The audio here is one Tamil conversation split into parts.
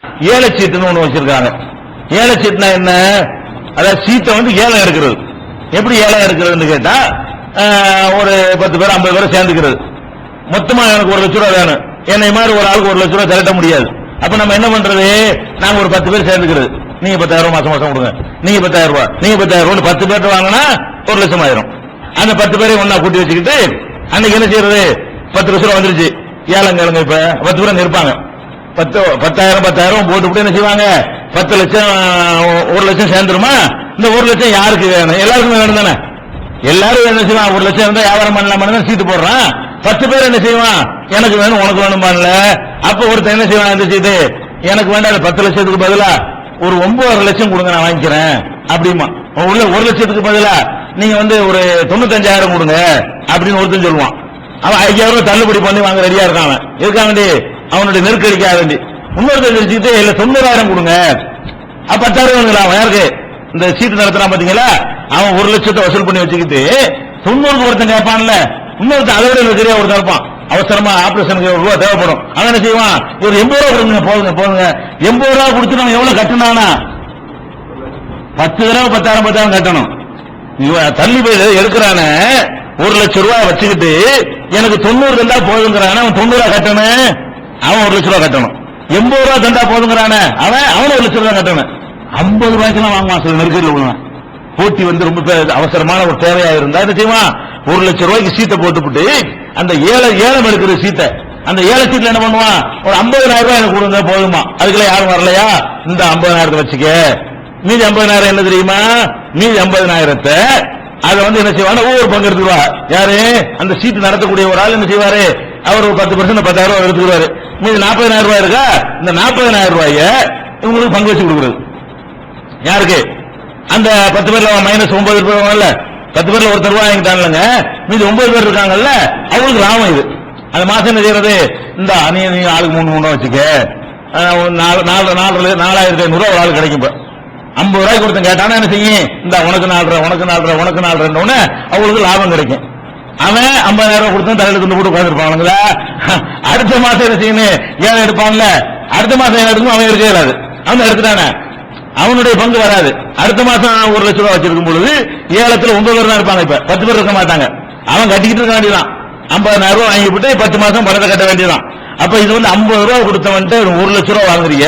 ஏல சீட்டுன்னு ஒண்ணு வச்சிருக்காங்க. ஏல சீட்டுனா என்ன? அதாவது சீட்டை வந்து ஏலம் எடுக்கிறது. எப்படி ஏலம் எடுக்கிறதுன்னு கேட்டா, ஒரு 10 பேர் 50 பேர் சேர்ந்துக்கிறது. மொத்தமா எனக்கு 1 லட்ச ரூபாய் வேணும், என்னை மாதிரி ஒரு ஆளுக்கு 1 லட்ச ரூபாய் திரட்ட முடியாது. அப்ப நம்ம என்ன பண்றது? நாங்க ஒரு 10 பேர் சேர்ந்துக்கிறது. நீங்க 10,000 ரூபாய் மாசம் மாசம் கொடுங்க, நீங்க 10,000 ரூபாய், நீங்க 10,000 ரூபாய் 10 பேர் வாங்கினா 1 லட்சம் ஆயிரும். அந்த 10 பேரையும் ஒன்னா கூட்டி வச்சுக்கிட்டு அன்னைக்கு என்ன செய்யறது? 10 லட்ச ரூபாய் வந்துருச்சு. ஏலங்க இப்ப 10 பேர் இருப்பாங்க. 10,000 போட்டு என்ன செய்வாங்க? 10 லட்சம் 1 லட்சம் சேர்ந்துருமா? இந்த 1 லட்சம் யாருக்கு வேணும்? எல்லாருக்குமே வேணும் தானே? எல்லாரும் என்ன செய்வான்? 1 லட்சம் இருந்தா வியாபாரம் பண்ணலாம் சீட்டு போடுறான். 10 பேர் என்ன செய்வான்? எனக்கு வேணும் உனக்கு வேணும் பண்ணல. அப்ப ஒருத்தர் என்ன செய்வான்? இந்த சீட்டு எனக்கு வேண்டாம், 10 லட்சத்துக்கு பதிலா ஒரு 9 லட்சம் கொடுங்க, நான் வாங்கிக்கிறேன் அப்படிமா. உள்ள 1 லட்சத்துக்கு பதிலா நீங்க வந்து ஒரு 95,000 கொடுங்க அப்படின்னு ஒருத்தன் சொல்லுவான். அவன் 5,000 ரூபாய் தள்ளுபடி பண்ணி வாங்க ரெடியா இருக்கான். இருக்காண்டி அவனுடைய நெருக்கடிக்காக வேண்டி இன்னொருத்தர் வச்சுக்கிட்டு இல்ல 90,000 கொடுங்க. 10,000 யாருக்கு? இந்த சீட்டு நடத்துறான் பாத்தீங்களா, அவன் 1 லட்சத்தை வசூல் பண்ணி வச்சுக்கிட்டு 90க்கு ஒருத்தன் கேட்பான்ல, இன்னொருத்தன் அதை விட சரியா ஒருத்தன் இருப்பான். அவசரமா ஆபரேஷனுக்கு 1 ரூபாய் தேவைப்படும். அவன் என்ன செய்வான்? ஒரு 80 ரூபாய் கொடுங்க, போதுங்க 80 ரூபாய் கொடுத்து நம்ம எவ்வளவு கட்டணானா? 10 தடவை 10,000 கட்டணும். தள்ளி போய் எடுக்கிறான 1 லட்சம் ரூபாய் வச்சுக்கிட்டு எனக்கு 90 தந்தா போதுங்கிறான, அவன் 90 ரூபாய் கட்டணும், அவன் 1 லட்சம் ரூபாய் கட்டணும். 80 ரூபாய் தந்தா போதுங்கிறான, அவன் 1 லட்சம் ரூபாய் கட்டணும். 50 ரூபாய்க்கு வாங்குவான். சில நெருக்கடியில் உள்ளவன் போட்டி வந்து ரொம்ப அவசரமான ஒரு தேவையா இருந்தா என்ன செய்வான்? 1 லட்சம் ரூபாய்க்கு சீட்டை போட்டுவிட்டு அந்த ஏலம் எடுக்கிற சீட்டை, அந்த ஏல சீட்ல என்ன பண்ணுவான்? ஒரு 50,000 ரூபாய் எனக்கு கொடுங்க போதுமா. அதுக்குள்ள யாரும் வரலையா? இந்த 50,000 வச்சுக்க, மீதி 50,000 என்ன தெரியுமா? மீதி 50,000 அதை வந்து என்ன செய்வாங்க? ஒவ்வொரு பங்கு எடுத்துருவா. யாரு? அந்த சீட்டு நடத்தக்கூடிய ஒரு ஆள் என்ன செய்வாரு? அவர் ஒரு 10% 10,000 ரூபாய் எடுத்துக்குவாரு. மீதி 40,000 ரூபாய் இருக்கா? இந்த 40,000 ரூபாய இவங்களுக்கு பங்கு வச்சு கொடுக்குறது. யாருக்கு? அந்த 10 பேர்ல மைனஸ் 9 பேர், 10 பேர்ல ஒருத்தர் ரூபாய் வாங்கிட்டாங்க, மீதி 9 பேர் இருக்காங்கல்ல, அவங்களுக்கு லாபம் இது. அந்த மாசம் என்ன செய்யறது? இந்த நீங்க ஆளுக்கு 3 வச்சுக்க, 4,500 ரூபாய் ஒரு ஆள் கிடைக்கும். 50 ரூபாய்க்கு ஒருத்தன் கேட்டானா என்ன செய்யும்? இந்த உனக்கு 4 உனக்கு 4 அவங்களுக்கு லாபம் கிடைக்கும். அவன் 50,000 ரூபாய் கொடுத்து தலையில கொண்டு போட்டு உட்காந்துருப்பானுங்களா? அடுத்த மாசம் என்ன செய்யணும்? ஏன் எடுப்பான்ல, அடுத்த மாசம் என்ன எடுக்கணும்? அவன் இருக்க இயலாது. அவன் எடுத்துட்டானே, அவனுடைய பங்கு வராது. அடுத்த மாசம் 1 லட்சம் ரூபாய் வச்சிருக்கும் பொழுது ஏலத்தில் 9 பேர் தான் இருப்பாங்க. இப்ப 10 பேர் இருக்க மாட்டாங்க. அவன் கட்டிக்கிட்டு இருக்க வேண்டியதான். 50,000 ரூபாய் வாங்கிவிட்டு 10 மாசம் பணத்தை கட்ட வேண்டியதான். அப்ப இது வந்து 50 ரூபாய் கொடுத்தவன்ட்டு 1 லட்சம் ரூபாய் வாங்குறீங்க.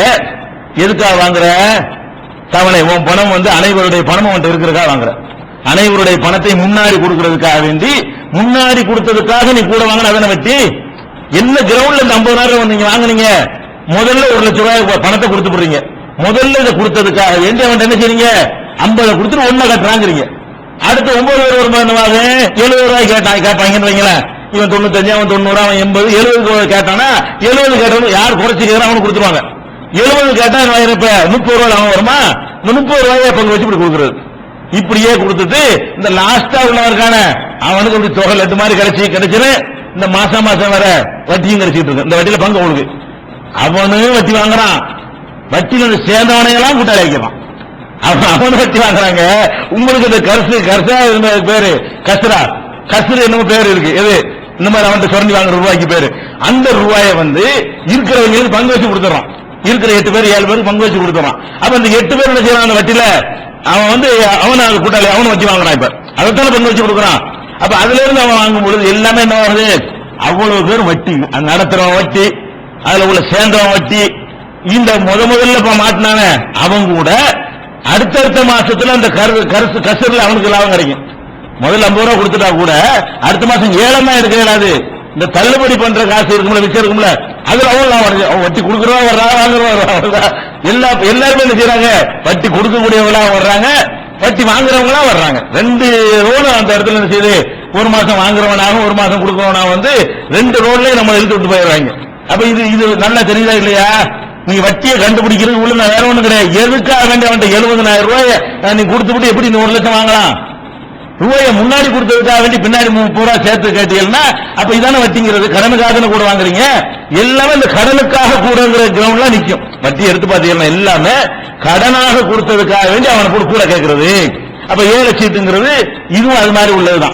எதுக்காக வாங்குற? தவணை. உன் பணம் வந்து அனைவருடைய பணம் அவன் இருக்கிறதுக்காக வாங்குற. அனைவருடைய பணத்தை முன்னாடி கொடுக்கறதுக்காக வேண்டி, முன்னாடி கொடுத்ததுக்காக நீ கூட வாங்கின அதனை வட்டி என்ன கிரவுண்ட்ல இந்த 50,000 நீங்க வாங்குனீங்க? முதல்ல 1 லட்சம் ரூபாய் பணத்தை கொடுத்து போடுறீங்க. முதல்ல இதை கொடுத்ததுக்காக வேண்டி அவன் என்ன செய்றீங்க? 50 கொடுத்துட்டு 1 கட்டுறாங்கிறீங்க. அடுத்து 9 பேர் வருமானம் என்னவாங்க? 70 ரூபாய் கேட்பாங்கன்னு வைங்களேன். இவன் 95, அவன் 90, அவன் 80, 70 கேட்டானா 70 கேட்டவன் யார் குறைச்சிக்கிறான் அவனுக்கு கொடுத்துருவாங்க. 70 கேட்டா இப்ப 30 ரூபாய் அவன் வருமா? இந்த 30 ரூபாயை பங்கு வச்சு இப்படி கொடுக்குறது. இப்படியே கொடுத்துட்டு இந்த லாஸ்டா உள்ளவருக்கான அவனுக்கு இப்படி தொகை லட்டு மாதிரி கிடைச்சிரு. இந்த மாசம் வர வட்டியும் கிடைச்சிட்டு இருக்கு. இந்த வட்டியில பங்கு அவனுக்கு. அவனும் வட்டி வாங்குறான். வட்டியில சேர்ந்தவனையெல்லாம் கூட்டாளி வைக்கிறான். அவனு வட்டி வாங்குறாங்க. உங்களுக்கு இந்த கர்சா இருந்த பேரு கசுரு என்னமோ பேரு இருக்கு. எது இந்த மாதிரி அவன் சுரண்டி வாங்குற ரூபாய்க்கு பேரு. அந்த ரூபாயை வந்து இருக்கிறவங்களுக்கு பங்கு வச்சு கொடுத்துறான். இருக்கிற 8 பேர் 7 பேருக்கு பங்கு வச்சு கொடுத்துறான். அப்ப இந்த 8 பேர் என்ன செய்யறான்? அந்த வட்டியில அவன் வந்து அவன் கூட்டாளி அவனு வட்டி வாங்குறான். இப்ப அதைத்தானே பங்கு வச்சு கொடுக்குறான். அப்ப அதுல இருந்து அவன் வாங்கும் பொழுது எல்லாமே என்ன ஆகுது? அவ்வளவு பேர் வட்டி, நடத்துறவன் வட்டி, அதுல உள்ள சேர்ந்தவன் வட்டி. இந்த முதல்ல இப்ப மாட்டினான அவன் கூட அடுத்தடுத்த மாசத்துல அந்த கசூர்ல அவனுக்கு லாபம் கிடைக்கும். முதல்ல 50 ரூபாய் கொடுத்துட்டா கூட அடுத்த மாசம் ஏலமா எடுக்க இயலாது. இந்த தள்ளுபடி பண்ற காசு இருக்கும்ல, மிச்சம் இருக்கும்ல, அதுல அவன் வட்டி கொடுக்குறவா வர்றா, வாங்குறவா எல்லாருமே என்ன செய்யறாங்க? வட்டி கொடுக்கக்கூடியவங்களா வர்றாங்க, வட்டி வாங்குறவங்களா வர்றாங்க. 2 ரோடு அந்த இடத்துல என்ன செய்யுது? 1 மாசம் வாங்குறவனாகவும் 1 மாசம் கொடுக்கறவனாக வந்து 2 ரோட்லயே நம்ம இழுத்து விட்டு போயிடுறாங்க. அப்ப இது நல்லா தெரியுதா இல்லையா? நீ வட்டியை கண்டுபிடிக்கிறது உள்ள வேற ஒண்ணு கிடையாது. எதுக்காக வேண்டிய அவன் 70,000 ரூபாய் நீ கொடுத்து விட்டு எப்படி நீ 1 லட்சம் வாங்கலாம்? ரூபாயை முன்னாடி கொடுத்ததுக்காக வேண்டி பின்னாடி 30 ரூபாய் சேர்த்து கேட்டீங்கன்னா அப்ப இதான வட்டிங்கிறது. கடனுக்காக கூட வாங்குறீங்க. எல்லாமே இந்த கடனுக்காக கூடங்கிற கிரவுண்ட்ல நிக்கும். வட்டி எடுத்து பாத்தீங்கன்னா எல்லாமே கடனாக கொடுத்ததுக்காக வேண்டி அவனை கூட கேட்கறது. அப்ப ஏல சீட்டுங்கிறது இதுவும் அது மாதிரி உள்ளதுதான்.